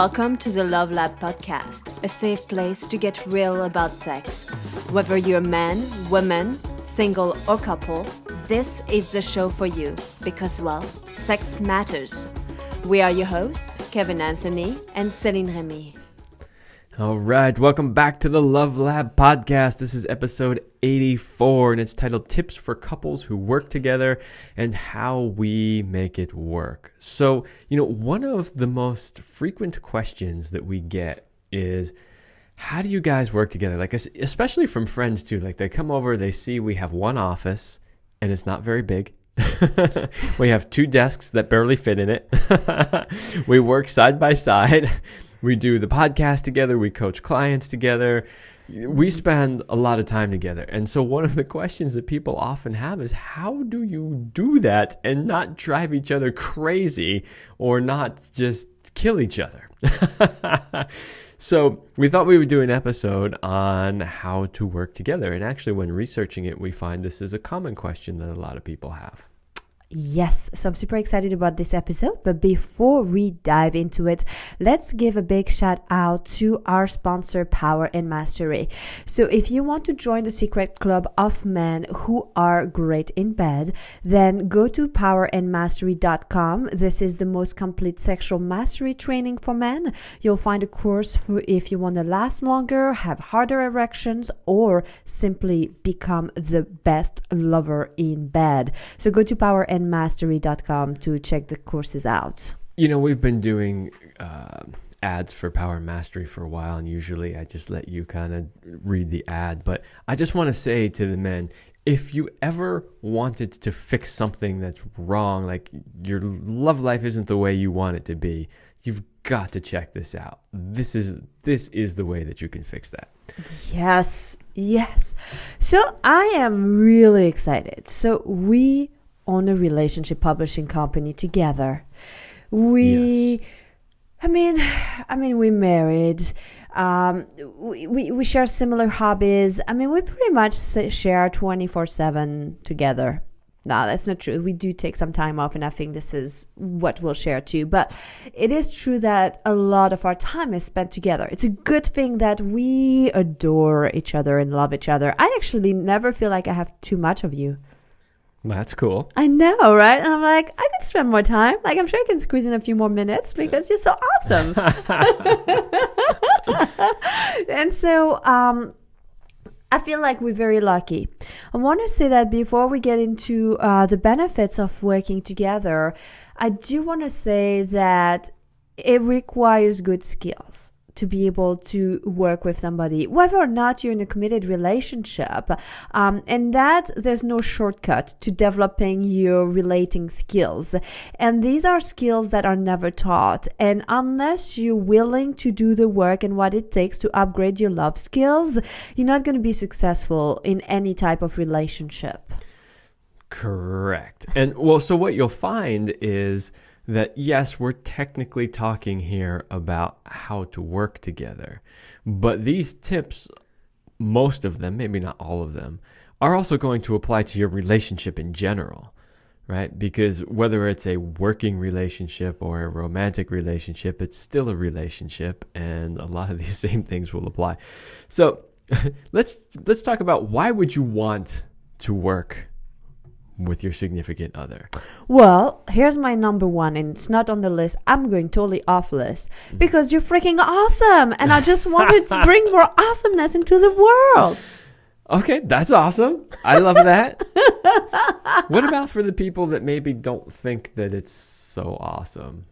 Welcome to the Love Lab podcast, a safe place to get real about sex. Whether you're man, woman, single or couple, this is the show for you because, well, sex matters. We are your hosts, Kevin Anthony and Céline Remy. All right, welcome back to the Love Lab podcast. This is episode 84, and it's titled Tips for Couples Who Work Together and How We Make It Work. So, one of the most frequent questions that we get is, how do you guys work together? Like, especially from friends too. Like, they come over, they see we have one office, and it's not very big. We have two desks that barely fit in it. We work side by side. We do the podcast together. We coach clients together. We spend a lot of time together. And so one of the questions that people often have is, how do you do that and not drive each other crazy or not just kill each other? So we thought we would do an episode on how to work together. And actually, when researching it, we find this is a common question that a lot of people have. Yes, so I'm super excited about this episode, but before we dive into it, let's give a big shout out to our sponsor, Power and Mastery. So if you want to join the secret club of men who are great in bed, then go to powerandmastery.com. This is the most complete sexual mastery training for men. You'll find a course for if you want to last longer, have harder erections, or simply become the best lover in bed. So go to powerandmastery.com to check the courses out. We've been doing ads for Power and Mastery for a while, and usually I just let you kind of read the ad. But I just want to say to the men, if you ever wanted to fix something that's wrong, like your love life isn't the way you want it to be, you've got to check this out. This is the way that you can fix that. Yes. So I am really excited. So we own a relationship publishing company together. We married. We share similar hobbies. We pretty much share 24/7 together. No, that's not true. We do take some time off, and I think this is what we'll share too. But it is true that a lot of our time is spent together. It's a good thing that we adore each other and love each other. I actually never feel like I have too much of you. That's cool. I know, right? And I'm like, I could spend more time. Like, I'm sure I can squeeze in a few more minutes because you're so awesome. And so I feel like we're very lucky. I want to say that before we get into the benefits of working together, I do want to say that it requires good skills to be able to work with somebody, whether or not you're in a committed relationship. And that there's no shortcut to developing your relating skills. And these are skills that are never taught. And unless you're willing to do the work and what it takes to upgrade your love skills, you're not going to be successful in any type of relationship. Correct. And so what you'll find is that, yes, we're technically talking here about how to work together, but these tips, most of them, maybe not all of them, are also going to apply to your relationship in general, right? Because whether it's a working relationship or a romantic relationship, it's still a relationship, and a lot of these same things will apply. So let's talk about, why would you want to work with your significant other? Well, here's my number one, and it's not on the list. I'm going totally off list because you're freaking awesome, and I just wanted to bring more awesomeness into the world. Okay, that's awesome. I love that. What about for the people that maybe don't think that it's so awesome,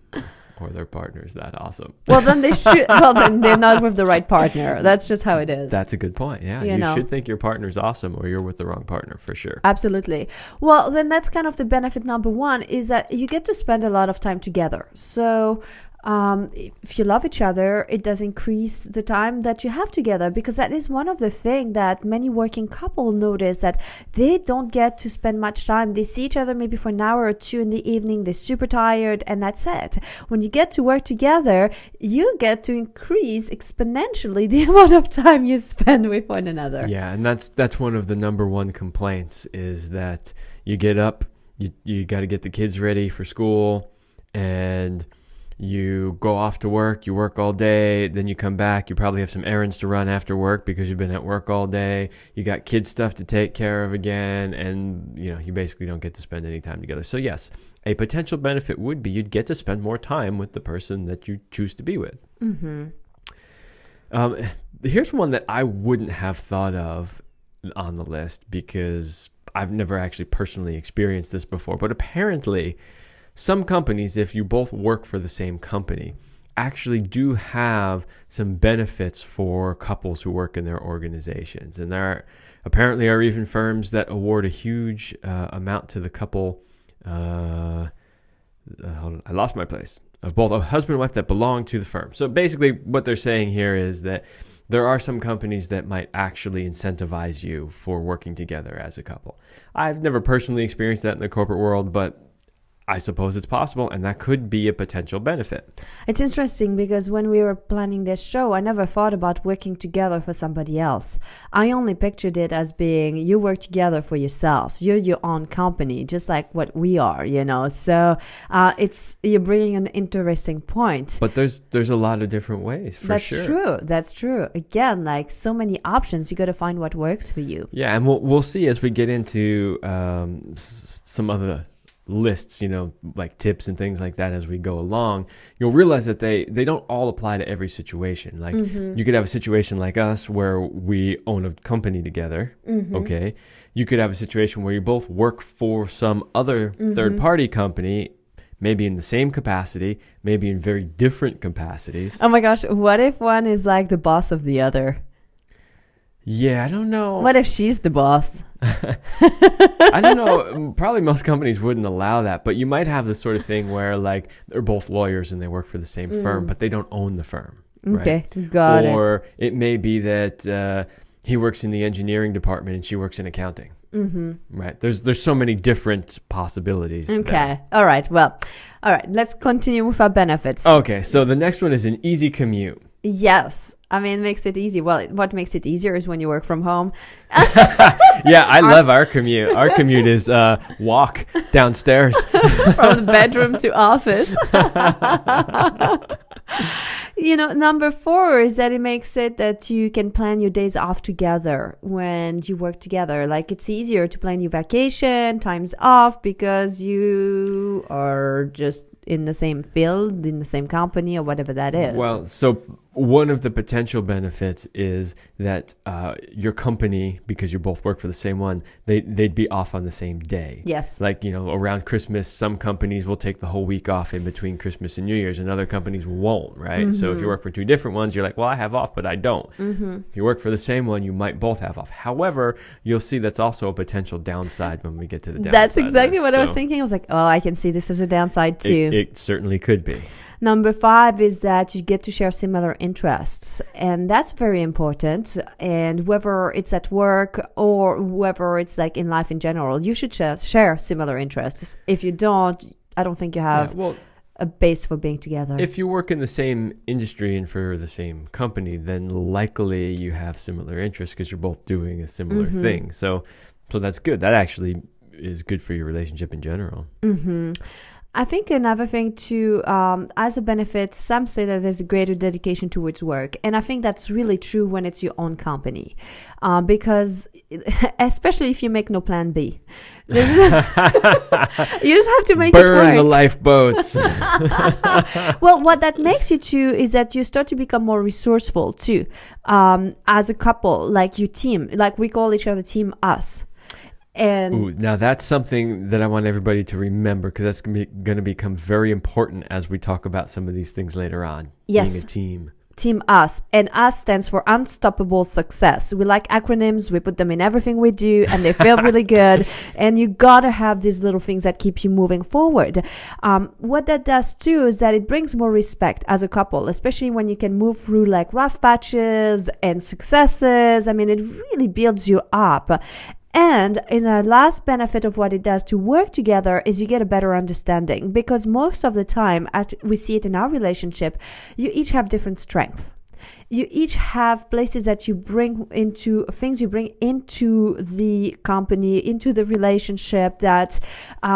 or their partner's that awesome? Well, then they should. Well, then they're not with the right partner. That's just how it is. That's a good point. Yeah, you should think your partner's awesome, or you're with the wrong partner for sure. Absolutely. Well, then that's kind of the benefit number one, is that you get to spend a lot of time together. So if you love each other, it does increase the time that you have together, because that is one of the things that many working couples notice, that they don't get to spend much time. They see each other maybe for an hour or two in the evening. They're super tired, and that's it. When you get to work together, you get to increase exponentially the amount of time you spend with one another. Yeah, and that's one of the number one complaints, is that you get up, you got to get the kids ready for school, and you go off to work, you work all day, then you come back, you probably have some errands to run after work because you've been at work all day, you got kid stuff to take care of again, and you basically don't get to spend any time together. So yes, a potential benefit would be you'd get to spend more time with the person that you choose to be with. Here's one that I wouldn't have thought of on the list because I've never actually personally experienced this before, but apparently some companies, if you both work for the same company, actually do have some benefits for couples who work in their organizations. And there apparently are even firms that award a huge amount to the couple. Hold on, I lost my place. Of both a husband and wife that belong to the firm. So basically what they're saying here is that there are some companies that might actually incentivize you for working together as a couple. I've never personally experienced that in the corporate world, but I suppose it's possible, and that could be a potential benefit. It's interesting because when we were planning this show, I never thought about working together for somebody else. I only pictured it as being you work together for yourself. You're your own company, just like what we are, So you're bringing an interesting point. But there's a lot of different ways, for sure. That's true. Again, like so many options, you got to find what works for you. Yeah, and we'll see as we get into some other lists, like tips and things like that as we go along. You'll realize that they don't all apply to every situation. Like you could have a situation like us where we own a company together. Okay. You could have a situation where you both work for some other third-party company, maybe in the same capacity, maybe in very different capacities. Oh my gosh, what if one is like the boss of the other? Yeah, I don't know. What if she's the boss? I don't know. Probably most companies wouldn't allow that, but you might have this sort of thing where like they're both lawyers and they work for the same firm, but they don't own the firm. Okay, right? got it. Or it may be that he works in the engineering department and she works in accounting. Right. There's so many different possibilities. Okay. All right. Well, all right. Let's continue with our benefits. Okay. So the next one is an easy commute. Yes. I mean, it makes it easy. Well, what makes it easier is when you work from home. Yeah, I love our commute. Our commute is walk downstairs. From the bedroom to office. Number 4 is that it makes it that you can plan your days off together when you work together. Like it's easier to plan your vacation, times off, because you are just in the same field, in the same company, or whatever that is. Well, so one of the potential benefits is that your company, because you both work for the same one, they'd be off on the same day. Yes. Like, around Christmas, some companies will take the whole week off in between Christmas and New Year's, and other companies won't, right? So if you work for 2 different ones, you're like, well, I have off, but I don't. If you work for the same one, you might both have off. However, you'll see that's also a potential downside when we get to the downside. That's exactly what I was thinking. I was like, oh, I can see this as a downside too. It certainly could be. Number 5 is that you get to share similar interests, and that's very important. And whether it's at work or whether it's like in life in general, you should share similar interests. If you don't, I don't think you have a base for being together. If you work in the same industry and for the same company, then likely you have similar interests because you're both doing a similar thing. So that's good. That actually is good for your relationship in general. I think another thing too, as a benefit, some say that there's a greater dedication towards work. And I think that's really true when it's your own company. Because especially if you make no plan B. You just have to make it work. Burn the lifeboats. Well, what that makes you too is that you start to become more resourceful too. As a couple, like your team, like we call each other Team Us. And now that's something that I want everybody to remember, because that's going to become very important as we talk about some of these things later on. Yes. Being a team. Team US. And US stands for Unstoppable Success. We like acronyms. We put them in everything we do, and they feel really good. And you gotta have these little things that keep you moving forward. What that does too is that it brings more respect as a couple, especially when you can move through like rough patches and successes. I mean, it really builds you up. And in the last benefit of what it does to work together is you get a better understanding, because most of the time, we see it in our relationship, you each have different strengths. You each have places that you bring into, things you bring into the company, into the relationship that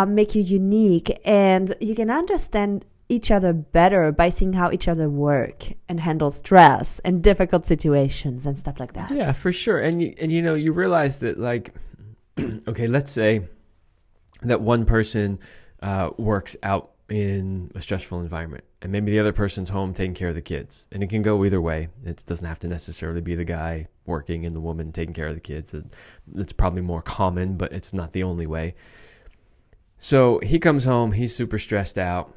make you unique. And you can understand each other better by seeing how each other work and handle stress and difficult situations and stuff like that. Yeah, for sure. And you realize that, like, okay, let's say that one person works out in a stressful environment, and maybe the other person's home taking care of the kids. And it can go either way. It doesn't have to necessarily be the guy working and the woman taking care of the kids. It's probably more common, but it's not the only way. So he comes home, he's super stressed out,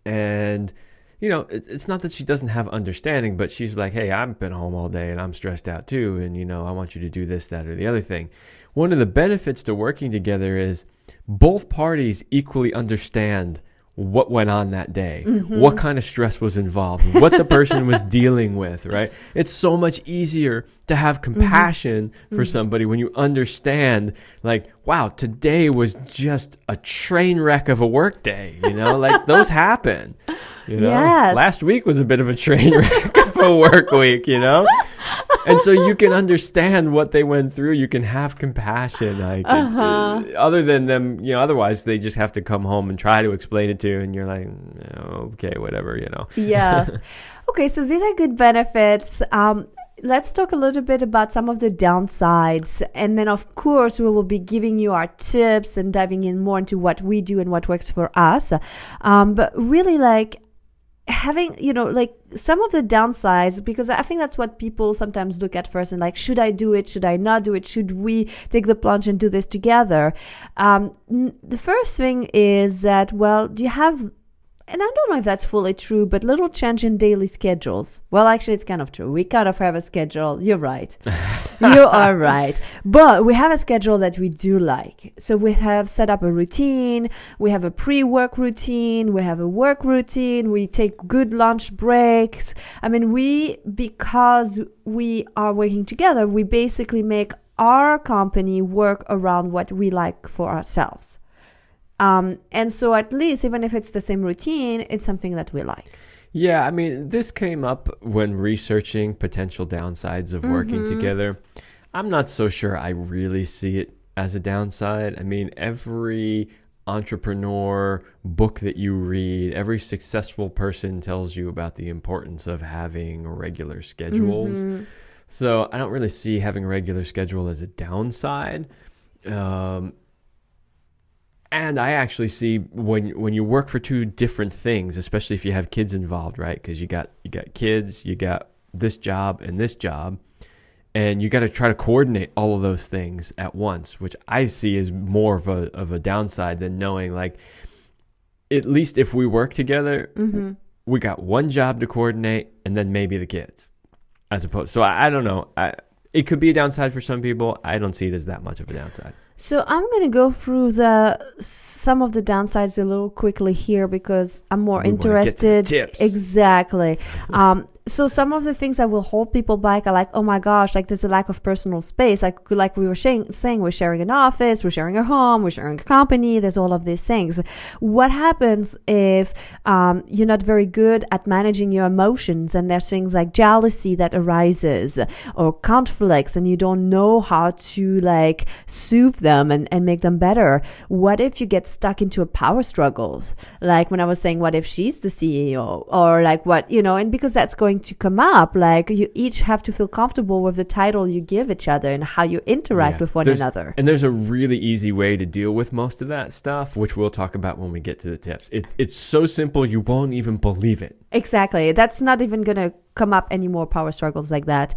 and it's not that she doesn't have understanding, but she's like, hey, I've been home all day and I'm stressed out too, and I want you to do this, that, or the other thing. One of the benefits to working together is both parties equally understand what went on that day, what kind of stress was involved, what the person was dealing with, right? It's so much easier to have compassion for somebody when you understand, like, wow, today was just a train wreck of a work day, like those happen. Yes. Last week was a bit of a train wreck of a work week, And so you can understand what they went through. You can have compassion. Like, other than them, otherwise they just have to come home and try to explain it to you. And you're like, okay, whatever, Yes. Okay, so these are good benefits. Let's talk a little bit about some of the downsides. And then, of course, we will be giving you our tips and diving in more into what we do and what works for us. But really, like, having, like some of the downsides, because I think that's what people sometimes look at first and like, should I do it? Should I not do it? Should we take the plunge and do this together? The first thing is that, well, you have, and I don't know if that's fully true, but little change in daily schedules. Well, actually, it's kind of true. We kind of have a schedule. You're right. You are right. But we have a schedule that we do like. So we have set up a routine. We have a pre-work routine. We have a work routine. We take good lunch breaks. I mean, because we are working together, we basically make our company work around what we like for ourselves. And so at least, even if it's the same routine, it's something that we like. Yeah, I mean, this came up when researching potential downsides of working together. I'm not so sure I really see it as a downside. I mean, every entrepreneur book that you read, every successful person tells you about the importance of having regular schedules. So I don't really see having a regular schedule as a downside. And I actually see when you work for two different things, especially if you have kids involved, right? Because you got kids, you got this job, and you got to try to coordinate all of those things at once, which I see as more of a downside than knowing, like, at least if we work together, we got one job to coordinate, and then maybe the kids, as opposed. So I don't know. It could be a downside for some people. I don't see it as that much of a downside. So I'm going to go through some of the downsides a little quickly here because I'm more interested. Get to the tips. Exactly. So some of the things that will hold people back are like, oh my gosh, like there's a lack of personal space. Like we were saying, we're sharing an office, we're sharing a home, we're sharing a company. There's all of these things. What happens if you're not very good at managing your emotions, and there's things like jealousy that arises or conflicts, and you don't know how to like soothe them and make them better? What if you get stuck into a power struggles? Like when I was saying, what if she's the CEO, or like what, and because that's going to come up, like you each have to feel comfortable with the title you give each other and how you interact with one another. And there's a really easy way to deal with most of that stuff, which we'll talk about when we get to the tips. It's so simple you won't even believe it. Exactly. That's not even going to come up any more power struggles like that.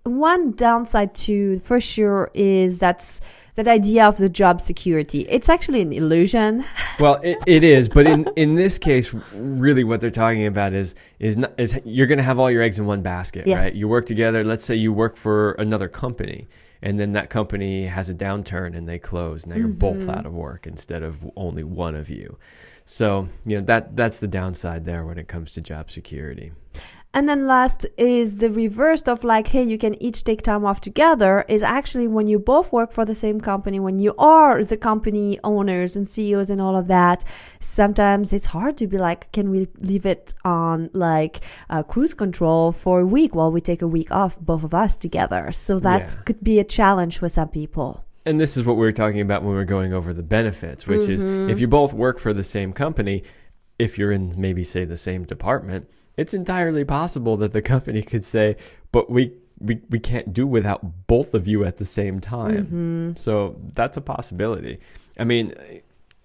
One downside too, for sure, is that idea of the job security. It's actually an illusion. Well, it is, but in this case, really what they're talking about is you're going to have all your eggs in one basket, yes. right? You work together. Let's say you work for another company, and then that company has a downturn and they close. Now you're both out of work instead of only one of you. So, that's the downside there when it comes to job security. And then last is the reverse of like, hey, you can each take time off together, is actually when you both work for the same company, when you are the company owners and CEOs and all of that, sometimes it's hard to be like, can we leave it on like cruise control for a week while we take a week off, both of us together? So that could be a challenge for some people. And this is what we were talking about when we were going over the benefits, which is if you both work for the same company, if you're in maybe, say, the same department, it's entirely possible that the company could say, but we can't do without both of you at the same time. So that's a possibility. I mean,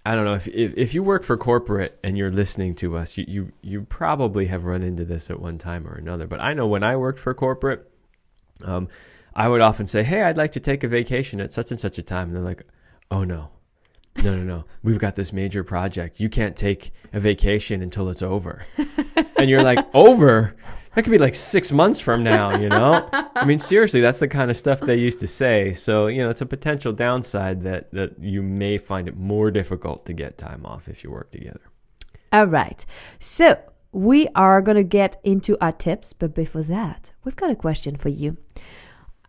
I don't know, if you work for corporate and you're listening to us, you probably have run into this at one time or another. But I know when I worked for corporate, I would often say, hey, I'd like to take a vacation at such and such a time. And they're like, oh, no. We've got this major project. You can't take a vacation until it's over. And you're like, over? That could be like 6 months from now, you know? I mean, seriously, that's the kind of stuff they used to say. So, you know, it's a potential downside that you may find it more difficult to get time off if you work together. All right. So we are going to get into our tips. But before that, we've got a question for you.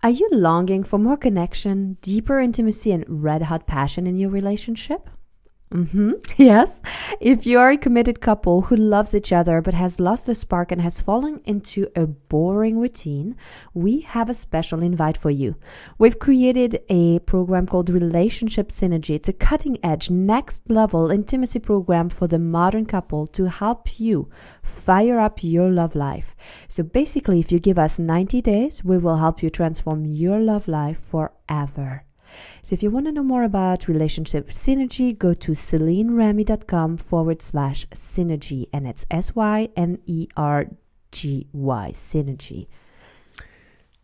Are you longing for more connection, deeper intimacy, and red-hot passion in your relationship? Yes. If you are a committed couple who loves each other but has lost the spark and has fallen into a boring routine, we have a special invite for you. We've created a program called Relationship Synergy. It's a cutting-edge, next-level intimacy program for the modern couple to help you fire up your love life. So basically, if you give us 90 days, we will help you transform your love life forever. So if you want to know more about Relationship Synergy, go to CelineRamy.com/synergy, and it's SYNERGY, Synergy.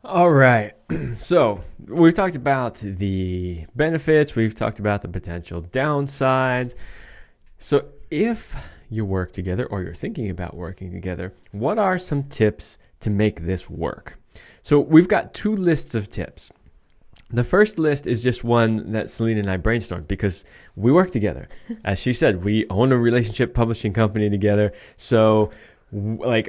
All right. So we've talked about the benefits. We've talked about the potential downsides. So if you work together or you're thinking about working together, what are some tips to make this work? So we've got 2 lists of tips. The first list is just one that Céline and I brainstormed because we work together. As she said, we own a relationship publishing company together. So, like,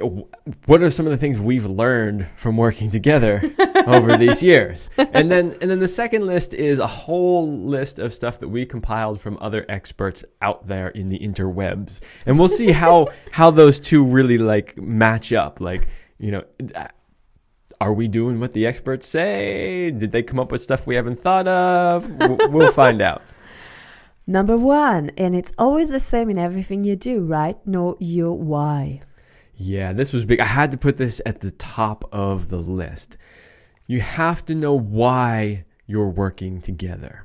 what are some of the things we've learned from working together over these years? And then the second list is a whole list of stuff that we compiled from other experts out there in the interwebs. And we'll see how those two really like match up. Like, you know, are we doing what the experts say? Did they come up with stuff we haven't thought of? We'll find out. Number 1, and it's always the same in everything you do, right? Know your why. Yeah, this was big. I had to put this at the top of the list. You have to know why you're working together.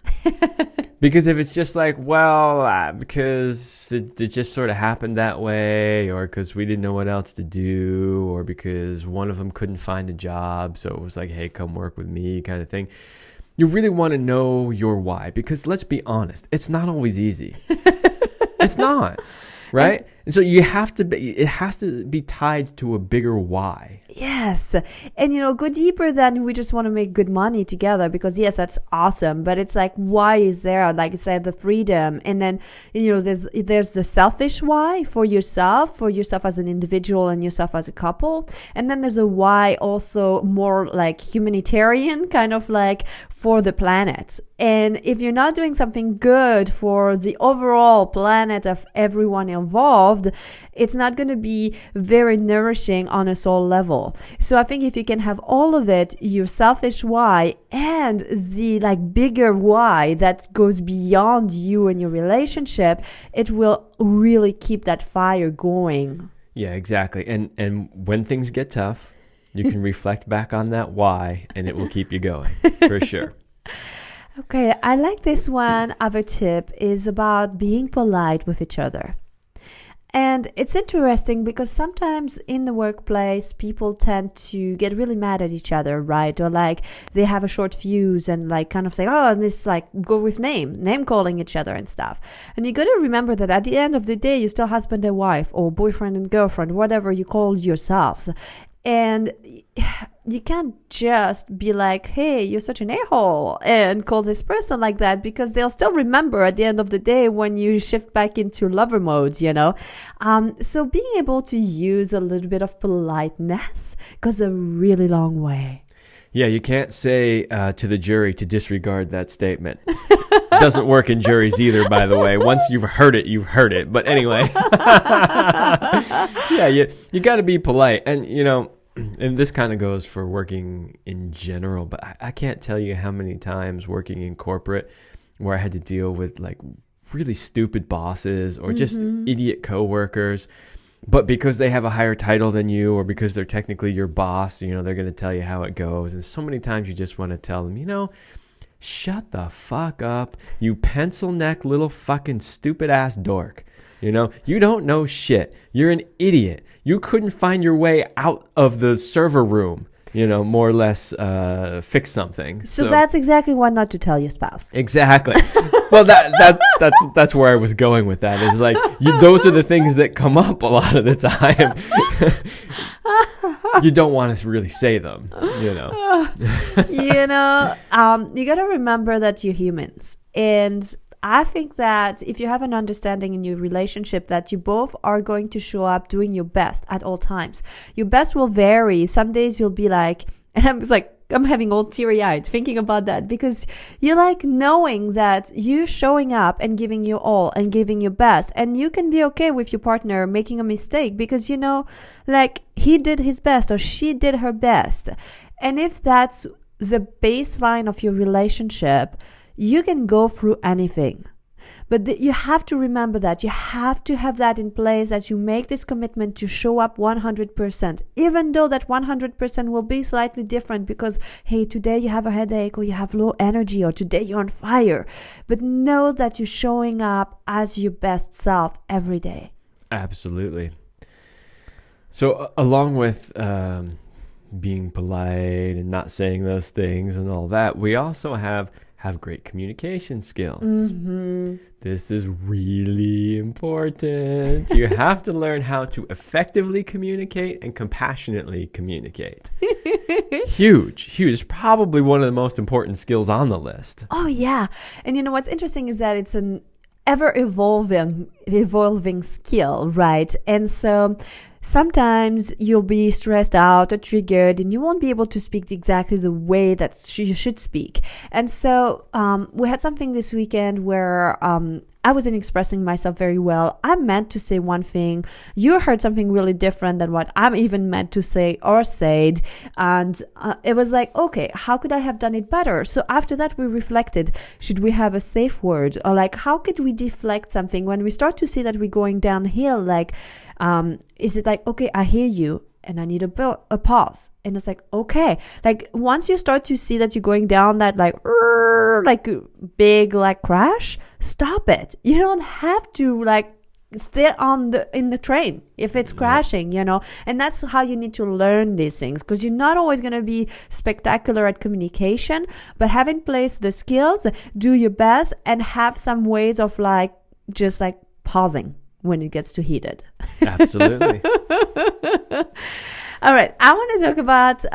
Because if it's just like, well, because it just sort of happened that way, or because we didn't know what else to do, or because one of them couldn't find a job, so it was like, hey, come work with me kind of thing. You really want to know your why, because let's be honest, it's not always easy. It's not, right? And so it has to be tied to a bigger why. Yes. And, you know, go deeper than we just want to make good money together, because yes, that's awesome. But it's like, why is there? Like I said, the freedom. And then, you know, there's the selfish why for yourself as an individual and yourself as a couple. And then there's a why also more like humanitarian, kind of like for the planet. And if you're not doing something good for the overall planet of everyone involved, it's not going to be very nourishing on a soul level. So I think if you can have all of it, your selfish why and the like bigger why that goes beyond you and your relationship, it will really keep that fire going. Yeah, exactly. And when things get tough, you can reflect back on that why, and it will keep you going for sure. Okay, I like this one. Other tip is about being polite with each other. And it's interesting because sometimes in the workplace, people tend to get really mad at each other, right? Or like they have a short fuse and like kind of say, oh, and this like go with name calling each other and stuff. And you got to remember that at the end of the day, you're still husband and wife or boyfriend and girlfriend, whatever you call yourselves. And you can't just be like, hey, you're such an a-hole and call this person like that, because they'll still remember at the end of the day when you shift back into lover mode, you know. So being able to use a little bit of politeness goes a really long way. Yeah, you can't say to the jury to disregard that statement. It doesn't work in juries either, by the way. Once you've heard it, you've heard it. But anyway, yeah, you got to be polite. And, you know, and this kind of goes for working in general, but I can't tell you how many times working in corporate where I had to deal with like really stupid bosses or just idiot coworkers. But because they have a higher title than you, or because they're technically your boss, they're going to tell you how it goes. And so many times you just want to tell them, shut the fuck up, you pencil neck little fucking stupid ass dork. You don't know shit. You're an idiot. You couldn't find your way out of the server room, more or less fix something. So that's exactly what not to tell your spouse. Exactly. Well, that's where I was going with that. Is like those are the things that come up a lot of the time. You don't want to really say them, You got to remember that you're humans. And I think that if you have an understanding in your relationship that you both are going to show up doing your best at all times, your best will vary. Some days you'll be like, and I'm having all teary-eyed thinking about that, because you like knowing that you showing up and giving your all and giving your best, and you can be okay with your partner making a mistake because he did his best or she did her best. And if that's the baseline of your relationship, you can go through anything. But you have to remember that. You have to have that in place, that you make this commitment to show up 100%, even though that 100% will be slightly different because, hey, today you have a headache or you have low energy or today you're on fire. But know that you're showing up as your best self every day. Absolutely. So along with being polite and not saying those things and all that, we also have great communication skills. This is really important. You have to learn how to effectively communicate and compassionately communicate. Huge. It's probably one of the most important skills on the list. Oh, yeah. And what's interesting is that it's an evolving skill, right? And so sometimes you'll be stressed out or triggered and you won't be able to speak exactly the way that you should speak. And so we had something this weekend where I wasn't expressing myself very well. I meant to say one thing. You heard something really different than what I'm even meant to say or said. And it was like, okay, how could I have done it better? So after that, we reflected, should we have a safe word? Or how could we deflect something when we start to see that we're going downhill? Is it okay, I hear you and I need a pause. And it's okay. Once you start to see that you're going down that big crash, stop it. You don't have to stay in the train if it's crashing, and that's how you need to learn these things, because you're not always going to be spectacular at communication, but have in place the skills, do your best, and have some ways of just pausing when it gets too heated. Absolutely. All right. I want to talk about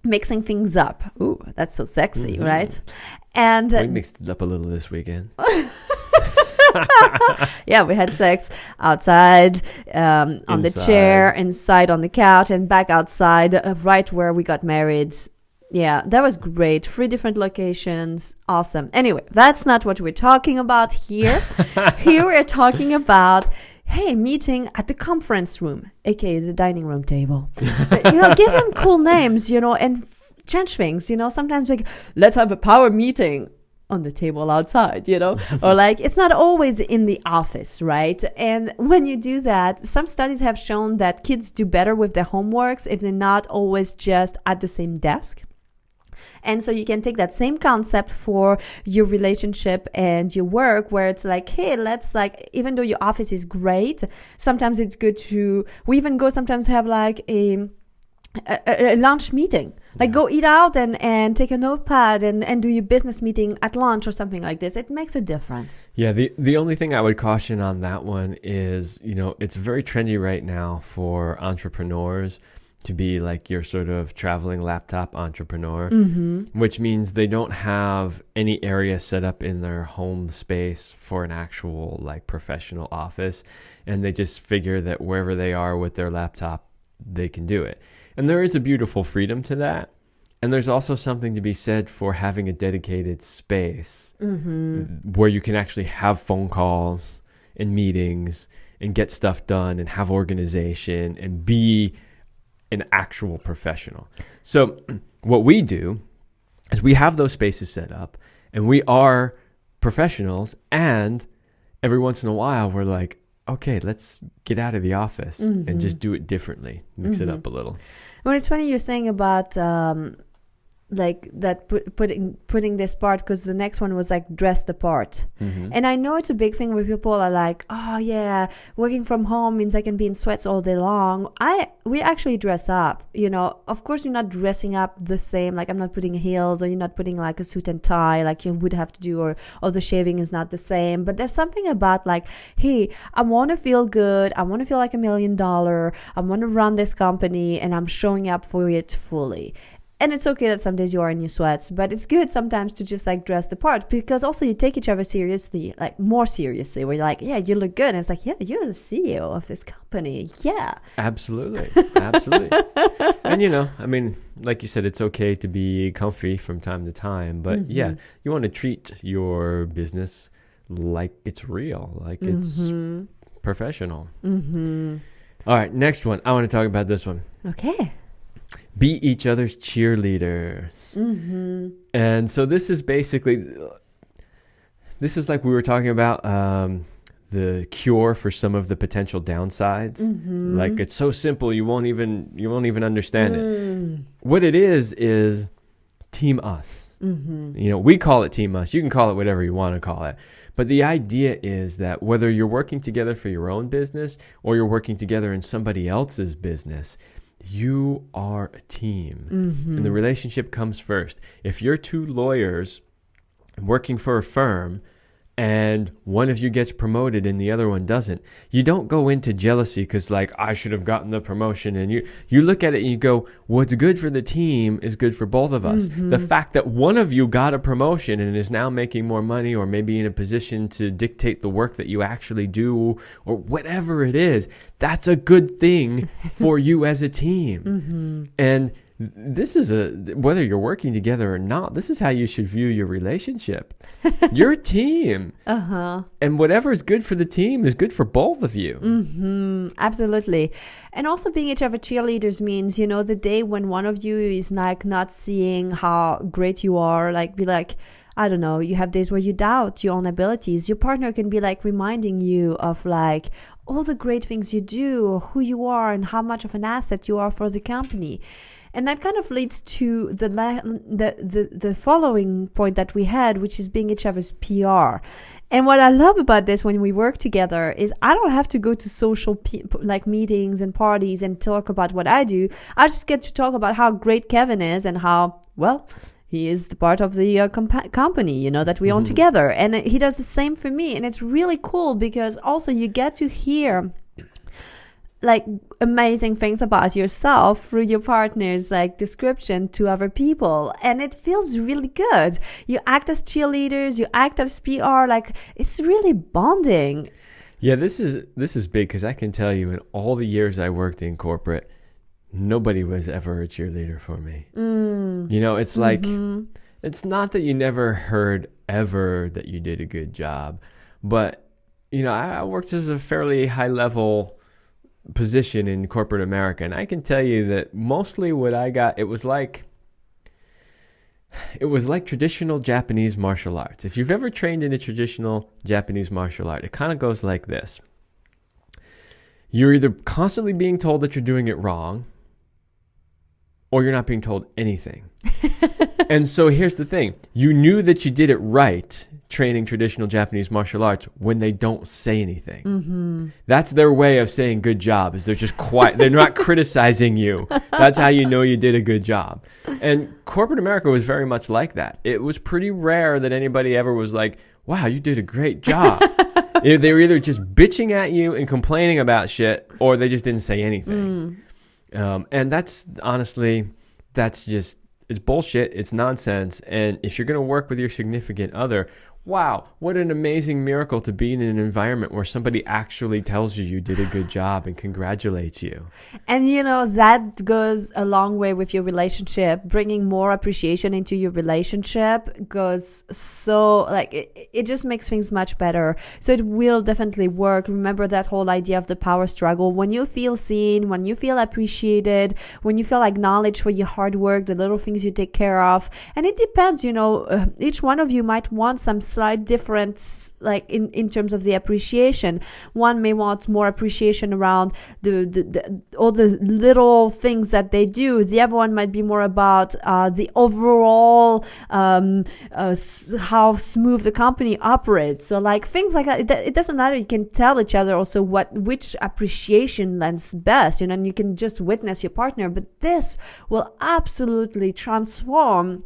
mixing things up. Ooh, that's so sexy, right? And we mixed it up a little this weekend. Yeah, we had sex outside, on the chair, inside on the couch, and back outside, right where we got married. Yeah, that was great. 3 different locations. Awesome. Anyway, that's not what we're talking about here. Here we're talking about, meeting at the conference room, aka the dining room table. Give them cool names, and change things. Sometimes let's have a power meeting on the table outside, or it's not always in the office, right? And when you do that, some studies have shown that kids do better with their homeworks if they're not always just at the same desk. And so you can take that same concept for your relationship and your work, where it's hey, let's even though your office is great, sometimes it's good we even go sometimes have a lunch meeting, go eat out and take a notepad and do your business meeting at lunch or something like this. It makes a difference. Yeah, the only thing I would caution on that one is, it's very trendy right now for entrepreneurs to be your sort of traveling laptop entrepreneur, which means they don't have any area set up in their home space for an actual professional office, and they just figure that wherever they are with their laptop, they can do it. And there is a beautiful freedom to that. And there's also something to be said for having a dedicated space where you can actually have phone calls and meetings and get stuff done and have organization and be an actual professional. So what we do is we have those spaces set up, and we are professionals, and every once in a while we're like, okay, let's get out of the office and just do it differently, mix it up a little. Well, it's funny you're saying about like that putting this part, because the next one was like dress the part. And I know it's a big thing where people are like, oh yeah, working from home means I can be in sweats all day long. We actually dress up, you know. Of course you're not dressing up the same, like I'm not putting heels, or you're not putting like a suit and tie like you would have to do, or the shaving is not the same. But there's something about like, hey, I want to feel good, I want to feel like $1 million, I want to run this company, and I'm showing up for it fully. And it's okay that some days you are in your sweats, but it's good sometimes to just like dress the part, because also you take each other seriously, like more seriously, where you're like, yeah, you look good. And it's like, yeah, you're the CEO of this company. Yeah. Absolutely. And, you know, I mean, like you said, it's okay to be comfy from time to time, but yeah, you want to treat your business like it's real, like it's professional. All right, next one. I want to talk about this one. Okay. Be each other's cheerleaders. And so this is basically, this is like we were talking about the cure for some of the potential downsides. Like it's so simple you won't even understand it. What it is team us. You know, we call it team us. You can call it whatever you want to call it. But the idea is that whether you're working together for your own business or you're working together in somebody else's business, you are a team, and the relationship comes first. If you're two lawyers working for a firm and one of you gets promoted and the other one doesn't, you don't go into jealousy because like, I should have gotten the promotion. And you look at it and you go, what's good for the team is good for both of us. The fact that one of you got a promotion and is now making more money, or maybe in a position to dictate the work that you actually do, or whatever it is, that's a good thing for you as a team. And this is whether you're working together or not, this is how you should view your relationship. You're a team. And whatever is good for the team is good for both of you. Absolutely. And also being each other cheerleaders means, you know, the day when one of you is like not seeing how great you are, like be like, I don't know, you have days where you doubt your own abilities. Your partner can be like reminding you of like all the great things you do, who you are, and how much of an asset you are for the company. And that kind of leads to the following point that we had, which is being each other's PR. And what I love about this when we work together is I don't have to go to social like meetings and parties and talk about what I do. I just get to talk about how great Kevin is and how, well, he is the part of the company, you know, that we own together. And he does the same for me. And it's really cool because also you get to hear like amazing things about yourself through your partner's like description to other people, and it feels really good. You act as cheerleaders, you act as PR, like it's really bonding. Yeah, this is big because I can tell you in all the years I worked in corporate, nobody was ever a cheerleader for me. You know, it's like it's not that you never heard ever that you did a good job, but you know, I worked as a fairly high level position in corporate America, and I can tell you that mostly what I got, it was like traditional Japanese martial arts. If you've ever trained in a traditional Japanese martial art, it kind of goes like this. You're either constantly being told that you're doing it wrong, or you're not being told anything. And so here's the thing. You knew that you did it right training traditional Japanese martial arts when they don't say anything. That's their way of saying good job, is they're just quiet. They're not criticizing you. That's how you know you did a good job. And corporate America was very much like that. It was pretty rare that anybody ever was like, wow, you did a great job. They were either just bitching at you and complaining about shit, or they just didn't say anything. And that's honestly, that's just, it's bullshit. It's nonsense. And if you're going to work with your significant other, wow, what an amazing miracle to be in an environment where somebody actually tells you did a good job and congratulates you. And, you know, that goes a long way with your relationship. Bringing more appreciation into your relationship goes so, like, it just makes things much better. So it will definitely work. Remember that whole idea of the power struggle. When you feel seen, when you feel appreciated, when you feel acknowledged for your hard work, the little things you take care of. And it depends, you know, each one of you might want some slight difference, like in terms of the appreciation. One may want more appreciation around the all the little things that they do. The other one might be more about the overall how smooth the company operates. So like things like that. It doesn't matter. You can tell each other also which appreciation lands best, and you can just witness your partner. But this will absolutely transform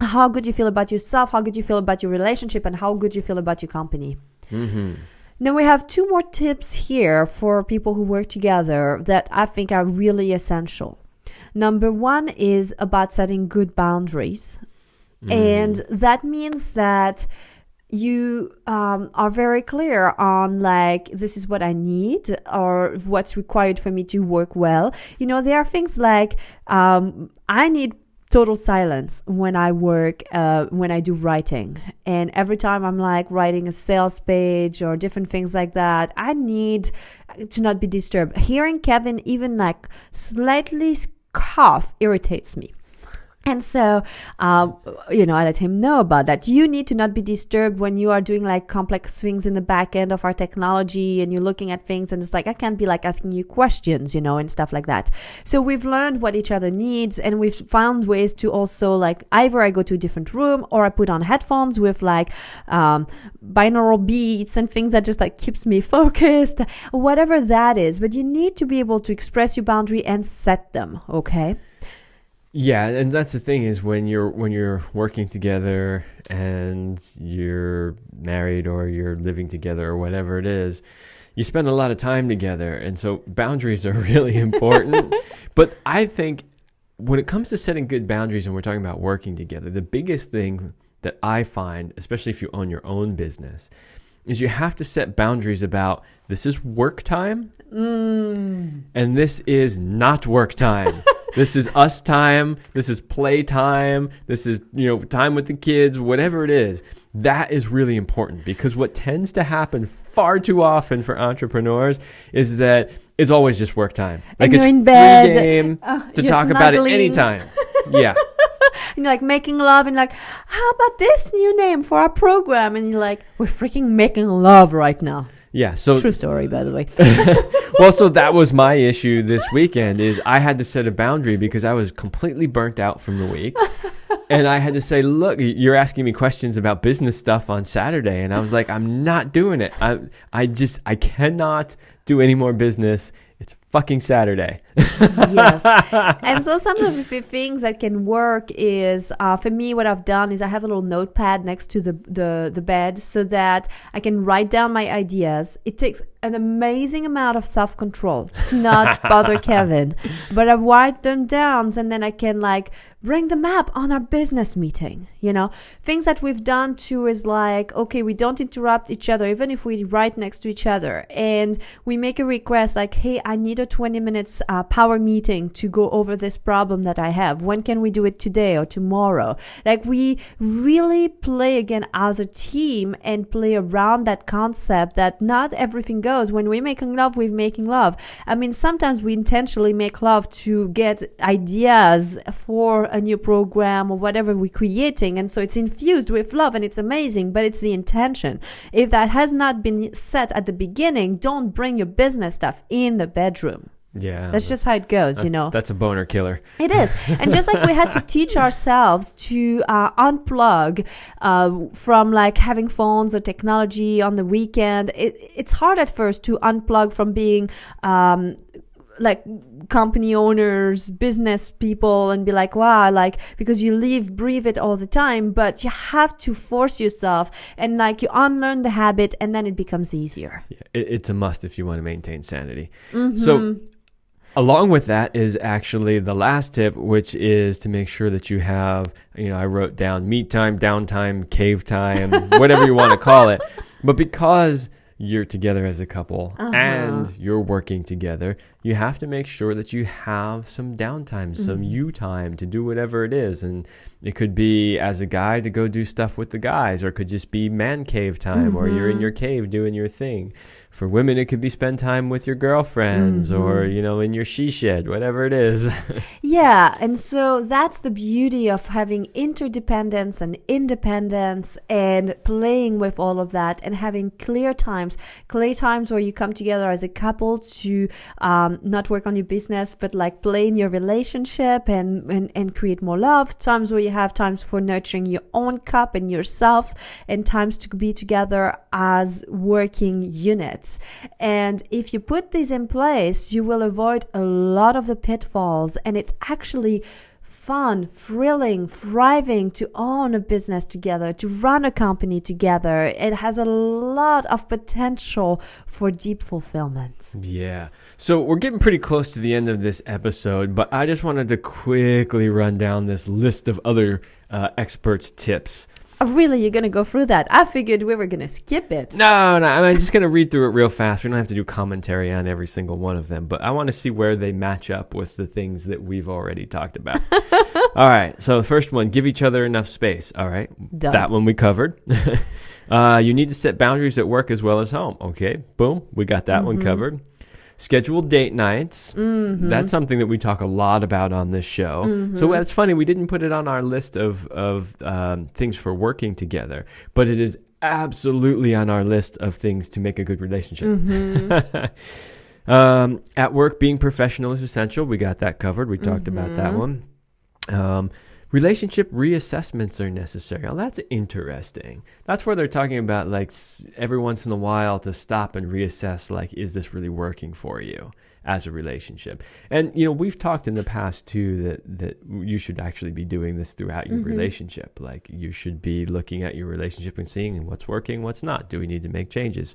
how good you feel about yourself, how good you feel about your relationship, and how good you feel about your company. Mm-hmm. Now we have 2 more tips here for people who work together that I think are really essential. Number 1 is about setting good boundaries. And that means that you are very clear on like, this is what I need or what's required for me to work well. There are things like I need total silence when I work, when I do writing. And every time I'm like writing a sales page or different things like that, I need to not be disturbed. Hearing Kevin even like slightly cough irritates me. And so, I let him know about that. You need to not be disturbed when you are doing like complex things in the back end of our technology and you're looking at things and it's like, I can't be like asking you questions, and stuff like that. So we've learned what each other needs and we've found ways to also like either I go to a different room or I put on headphones with like binaural beats and things that just like keeps me focused, whatever that is. But you need to be able to express your boundary and set them, okay? Yeah, and that's the thing is when you're working together and you're married or you're living together or whatever it is, you spend a lot of time together, and so boundaries are really important. But I think when it comes to setting good boundaries and we're talking about working together, the biggest thing that I find, especially if you own your own business, is you have to set boundaries about this is work time and this is not work time. This is us time. This is play time. This is, time with the kids, whatever it is. That is really important because what tends to happen far too often for entrepreneurs is that it's always just work time. Like and it's you're in bed, free game to talk about it anytime. Yeah. And you're like making love and like, how about this new name for our program? And you're like, we're freaking making love right now. Yeah. So true story, by the way. Well, so that was my issue this weekend is I had to set a boundary because I was completely burnt out from the week. And I had to say, look, you're asking me questions about business stuff on Saturday. And I was like, I'm not doing it. I cannot do any more business. It's fucking Saturday. Yes. And so some of the things that can work is, for me, what I've done is I have a little notepad next to the bed so that I can write down my ideas. It takes an amazing amount of self-control to not bother Kevin. But I write them down and then I can like bring them up on our business meeting. Things that we've done too is like, okay, we don't interrupt each other, even if we write next to each other. And we make a request like, hey, I need a 20 minutes power meeting to go over this problem that I have. When can we do it today or tomorrow? Like we really play again as a team and play around that concept that not everything goes. When we're making love, we're making love. I mean, sometimes we intentionally make love to get ideas for a new program or whatever we're creating. And so it's infused with love and it's amazing, but it's the intention. If that has not been set at the beginning, don't bring your business stuff in the bedroom. Yeah. That's just how it goes, That's a boner killer. It is. And just like we had to teach ourselves to unplug from like having phones or technology on the weekend, it's hard at first to unplug from being like company owners, business people, and be like, wow, like, because you breathe it all the time, but you have to force yourself and like you unlearn the habit and then it becomes easier. Yeah, it's a must if you want to maintain sanity. Mm-hmm. So along with that is actually the last tip, which is to make sure that you have, I wrote down me time, downtime, cave time, whatever you want to call it. But because you're together as a couple and you're working together, you have to make sure that you have some downtime, some you time to do whatever it is. And it could be, as a guy, to go do stuff with the guys, or it could just be man cave time, or you're in your cave doing your thing. For women, it could be spend time with your girlfriends or, in your she shed, whatever it is. Yeah. And so that's the beauty of having interdependence and independence and playing with all of that and having clear times where you come together as a couple to not work on your business, but like play in your relationship and create more love. Times where you have times for nurturing your own cup and yourself, and times to be together as working units. And if you put these in place, you will avoid a lot of the pitfalls, and it's actually fun, thrilling, thriving to own a business together, to run a company together. It has a lot of potential for deep fulfillment. Yeah. So we're getting pretty close to the end of this episode, but I just wanted to quickly run down this list of other experts' tips. Oh, really? You're going to go through that? I figured we were going to skip it. No, I'm just going to read through it real fast. We don't have to do commentary on every single one of them, but I want to see where they match up with the things that we've already talked about. All right. So the first one, give each other enough space. All right. Done. That one we covered. You need to set boundaries at work as well as home. Okay. Boom. We got that one covered. Schedule date nights. That's something that we talk a lot about on this show. So it's funny, we didn't put it on our list of things for working together, but it is absolutely on our list of things to make a good relationship. At work, being professional is essential. We got that covered. We talked about that one. Relationship reassessments are necessary. Oh, that's interesting. That's where they're talking about, like, every once in a while to stop and reassess, like, is this really working for you as a relationship? And, we've talked in the past, too, that you should actually be doing this throughout your relationship. Like, you should be looking at your relationship and seeing what's working, what's not. Do we need to make changes?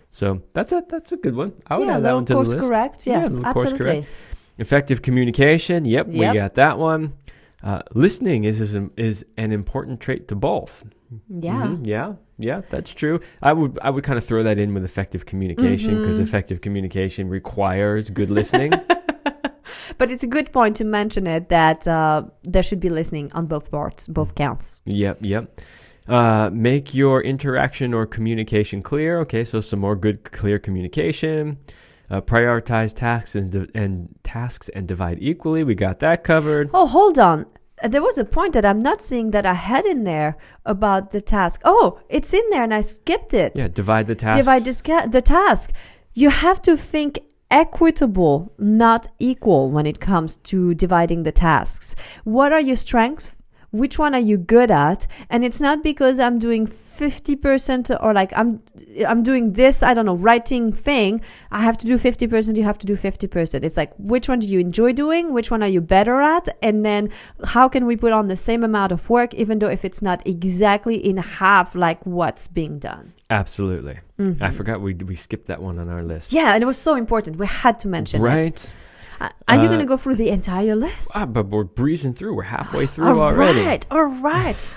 So that's a good one. I would add that one to the list. Course correct. Yes, absolutely. Course correct. Effective communication. Yep, we got that one. Listening is an important trait to both. Yeah. Yeah, that's true. I would kind of throw that in with effective communication, because effective communication requires good listening. But it's a good point to mention it, that there should be listening on both parts, both counts. Yep. Make your interaction or communication clear. Okay, so some more good, clear communication. Prioritize tasks and divide equally. We got that covered. Oh, hold on. There was a point that I'm not seeing that I had in there about the task. Oh, it's in there and I skipped it. Yeah, divide the tasks. Divide the task. You have to think equitable, not equal, when it comes to dividing the tasks. What are your strengths? Which one are you good at? And it's not because I'm doing 50% or like I'm doing this, I don't know, writing thing. I have to do 50%, you have to do 50%. It's like, which one do you enjoy doing? Which one are you better at? And then how can we put on the same amount of work, even though if it's not exactly in half like what's being done? Absolutely. I forgot we skipped that one on our list. Yeah, and it was so important. We had to mention it. Right. Are you going to go through the entire list? But we're breezing through. We're halfway through already. All right.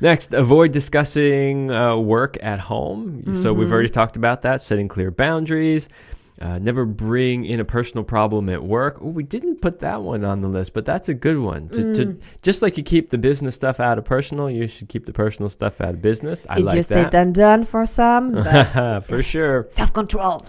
Next, avoid discussing work at home. So we've already talked about that, setting clear boundaries. Never bring in a personal problem at work. Oh, we didn't put that one on the list, but that's a good one. To just like you keep the business stuff out of personal, you should keep the personal stuff out of business. I like that. It's just said and done for some. But for sure. Self-control.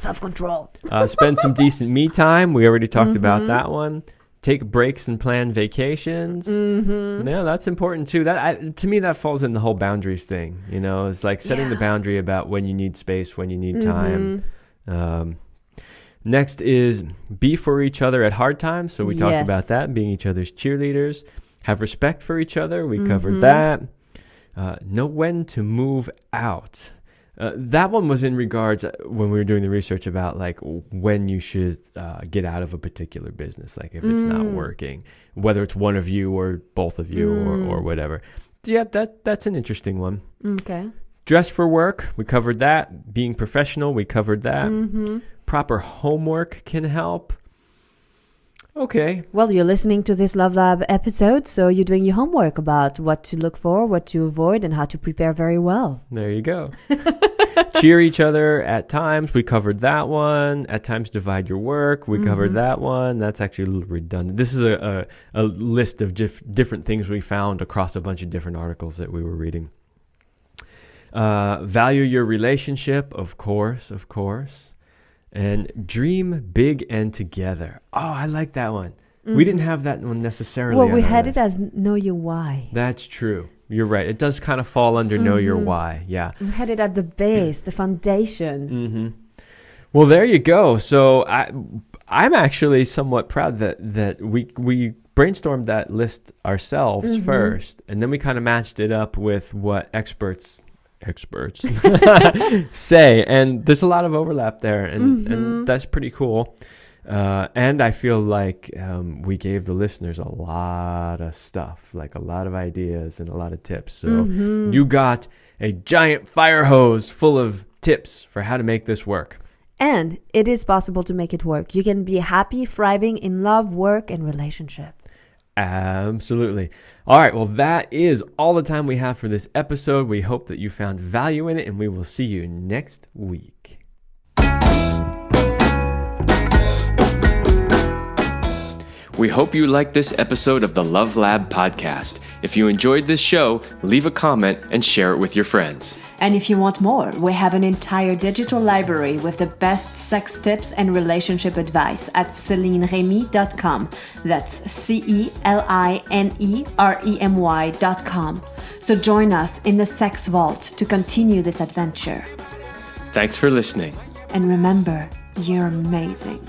Spend some decent me time. We already talked about that one. Take breaks and plan vacations. Yeah, that's important too. To me, that falls in the whole boundaries thing. It's like setting the boundary about when you need space, when you need time. Next is be for each other at hard times. So we talked about that, being each other's cheerleaders. Have respect for each other. We covered that. Know when to move out. That one was in regards when we were doing the research about like when you should get out of a particular business, like if it's not working, whether it's one of you or both of you or whatever. Yeah, that's an interesting one. Okay. Dress for work. We covered that. Being professional. We covered that. Proper homework can help. Okay. Well, you're listening to this Love Lab episode, so you're doing your homework about what to look for, what to avoid, and how to prepare very well. There you go. cheer each other at times. We covered that one. At times, divide your work. We covered that one. That's actually a little redundant. This is a list of different things we found across a bunch of different articles that we were reading. Value your relationship, of course. And dream big and together. Oh, I like that one. We didn't have that one necessarily. Well, we on our had list. it as know your why. That's true. You're right. It does kind of fall under know your why. Yeah. We had it at the base, the foundation. Well, there you go. So I'm actually somewhat proud that we brainstormed that list ourselves first, and then we kind of matched it up with what experts say, and there's a lot of overlap there, and that's pretty cool. And I feel like we gave the listeners a lot of stuff, like a lot of ideas and a lot of tips. So you got a giant fire hose full of tips for how to make this work. And it is possible to make it work. You can be happy, thriving in love, work, and relationship. Absolutely. All right. Well, that is all the time we have for this episode. We hope that you found value in it, and we will see you next week. We hope you liked this episode of the Love Lab podcast. If you enjoyed this show, leave a comment and share it with your friends. And if you want more, we have an entire digital library with the best sex tips and relationship advice at CelineRemy.com. That's CelineRemy.com. So join us in the Sex Vault to continue this adventure. Thanks for listening. And remember, you're amazing.